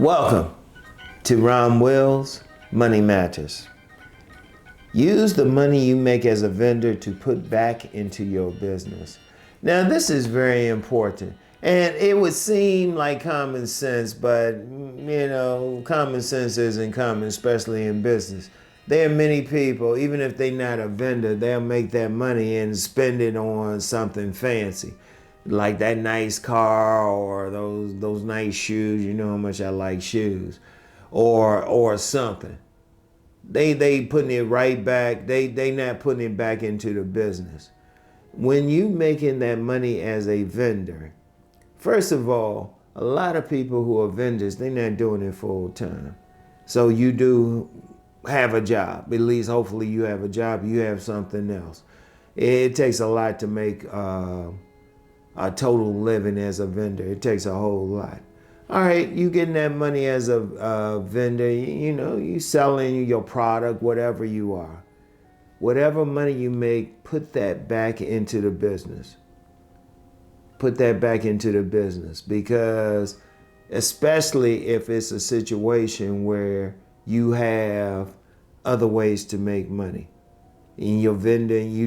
Welcome to RomWills Money Matters. Use the money you make as a vendor to put back into your business. Now, this is very important. And it would seem like common sense, but common sense isn't common, especially in business. There are many people, even if they're not a vendor, they'll make that money and spend it on something fancy. Like that nice car or those nice shoes. You know how much I like shoes. Or something. They putting it right back. They not putting it back into the business. When you making that money as a vendor, first of all, a lot of people who are vendors, they're not doing it full time. So you do have a job. At least hopefully you have a job. You have something else. It takes a lot to make a total living as a vendor. It takes a whole lot. All right, you getting that money as a vendor, you selling your product, whatever you are. Whatever money you make, put that back into the business. Put that back into the business, because especially if it's a situation where you have other ways to make money. And you're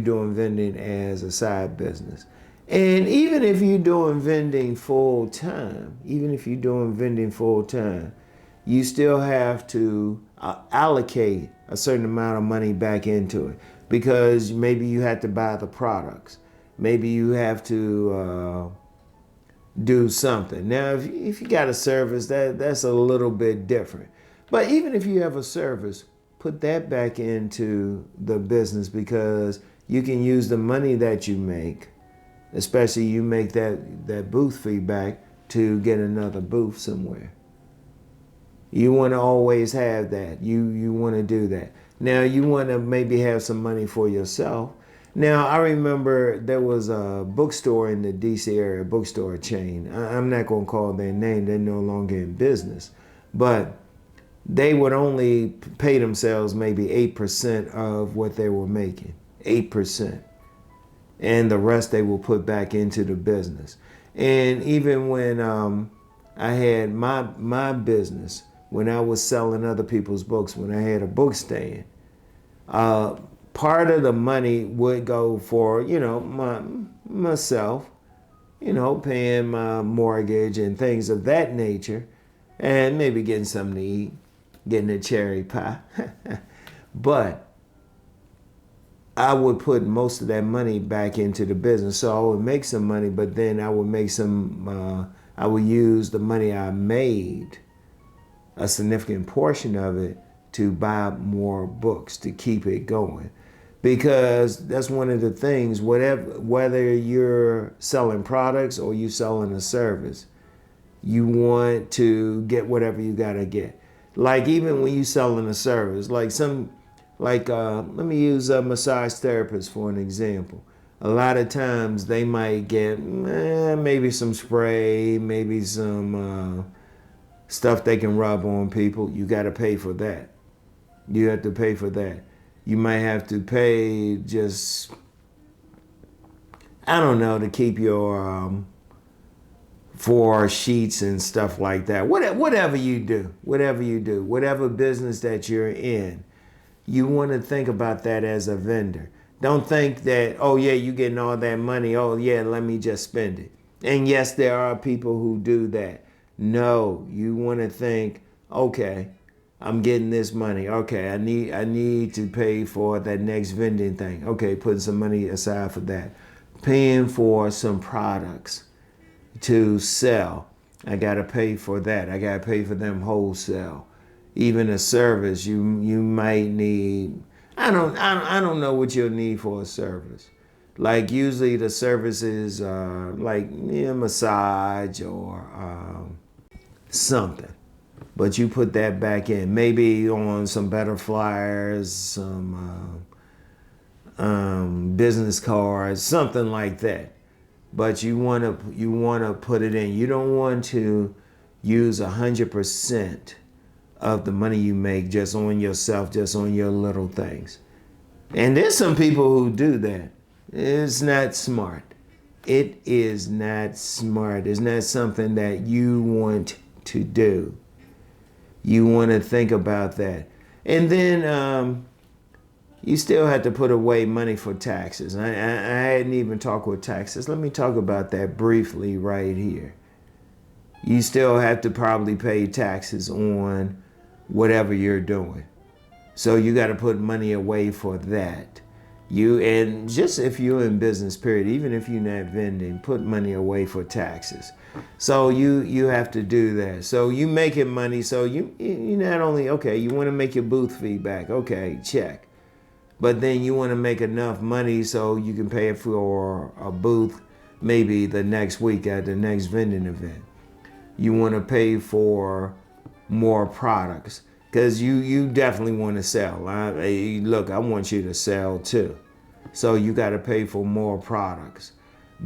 doing vending as a side business. And even if you're doing vending full time, you still have to allocate a certain amount of money back into it, because maybe you have to buy the products. Maybe you have to do something. Now, if you got a service, that's a little bit different. But even if you have a service, put that back into the business, because you can use the money that you make, especially you make that booth fee back, to get another booth somewhere. You want to always have that. You want to do that. Now, you want to maybe have some money for yourself. Now, I remember there was a bookstore in the DC area, bookstore chain. I'm not going to call their name. They're no longer in business. But they would only pay themselves maybe 8% of what they were making. 8%. And the rest they will put back into the business. And even when I had my business, when I was selling other people's books, when I had a book stand, part of the money would go for, myself, paying my mortgage and things of that nature, and maybe getting something to eat, getting a cherry pie. But I would put most of that money back into the business. So I would make some money, but then I would make I would use the money I made, a significant portion of it, to buy more books to keep it going. Because that's one of the things, whether you're selling products or you're selling a service, you want to get whatever you gotta get. Like even when you're selling a service, let me use a massage therapist for an example. A lot of times they might get maybe some spray, maybe some stuff they can rub on people. You got to pay for that. You have to pay for that. You might have to pay just, to keep your for sheets and stuff like that. Whatever you do, whatever business that you're in, you want to think about that as a vendor. Don't think that, oh yeah, you're getting all that money. Oh yeah, let me just spend it. And yes, there are people who do that. No, you want to think, okay, I'm getting this money. Okay, I need to pay for that next vending thing. Okay, putting some money aside for that. Paying for some products to sell. I got to pay for that. I got to pay for them wholesale. Even a service, you might need, I don't know what you'll need for a service. Like usually the services are like massage or something. But you put that back in, maybe on some better flyers, some business cards, something like that. But you wanna put it in. You don't want to use 100% of the money you make just on yourself, just on your little things. And there's some people who do that. It's not smart. It is not smart. It's not something that you want to do. You want to think about that. And then you still have to put away money for taxes. I hadn't even talked with taxes. Let me talk about that briefly right here. You still have to probably pay taxes on whatever you're doing. So you got to put money away for that. And just if you're in business, period, even if you're not vending, put money away for taxes. So you have to do that. So you making money. So you not only, okay, you want to make your booth fee back. Okay, check. But then you want to make enough money so you can pay it for a booth maybe the next week at the next vending event. You want to pay for more products because you definitely want to sell. Look, I want you to sell too. So you got to pay for more products.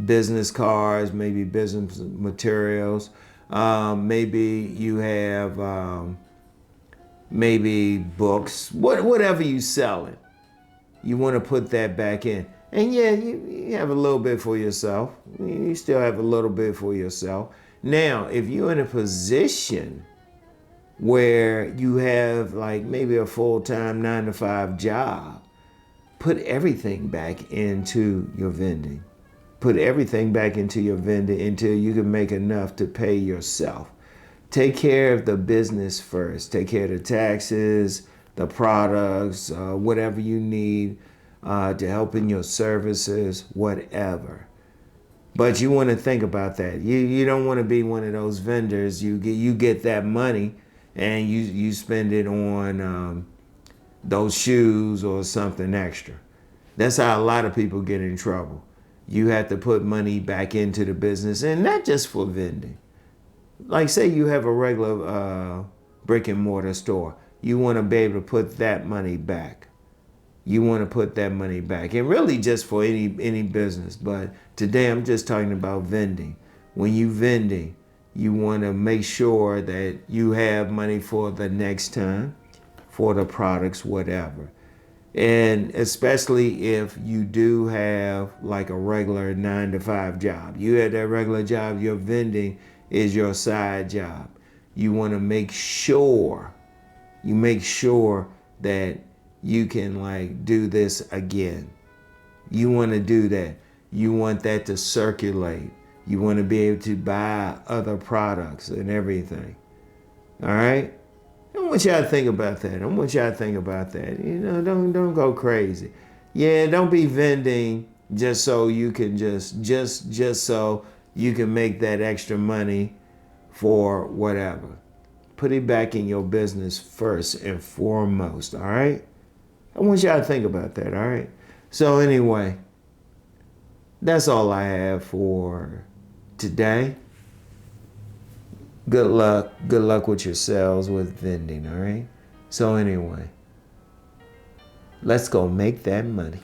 Business cards, maybe business materials. Maybe you have maybe books, whatever you selling. You want to put that back in. And yeah, you have a little bit for yourself. You still have a little bit for yourself. Now, if you're in a position where you have like maybe a full-time 9-to-5 job, put everything back into your vending. Put everything back into your vending until you can make enough to pay yourself. Take care of the business first. Take care of the taxes, the products, whatever you need to help in your services, whatever. But you want to think about that. You don't want to be one of those vendors. You get that money and you spend it on those shoes or something extra. That's how a lot of people get in trouble. You have to put money back into the business, and not just for vending. Like say you have a regular brick and mortar store. You want to be able to put that money back. You want to put that money back. And really just for any business. But today I'm just talking about vending. When you vending, you want to make sure that you have money for the next time, for the products, whatever. And especially if you do have like a regular 9-to-5 job. You have that regular job, your vending is your side job. You want to make sure that you can like do this again. You want to do that. You want that to circulate. You want to be able to buy other products and everything. All right? I want y'all to think about that. You know, don't go crazy. Yeah, don't be vending just so you can just so you can make that extra money for whatever. Put it back in your business first and foremost, all right? I want y'all to think about that, all right? So anyway, that's all I have for today. Good luck with your sales with vending, all right? So anyway, let's go make that money.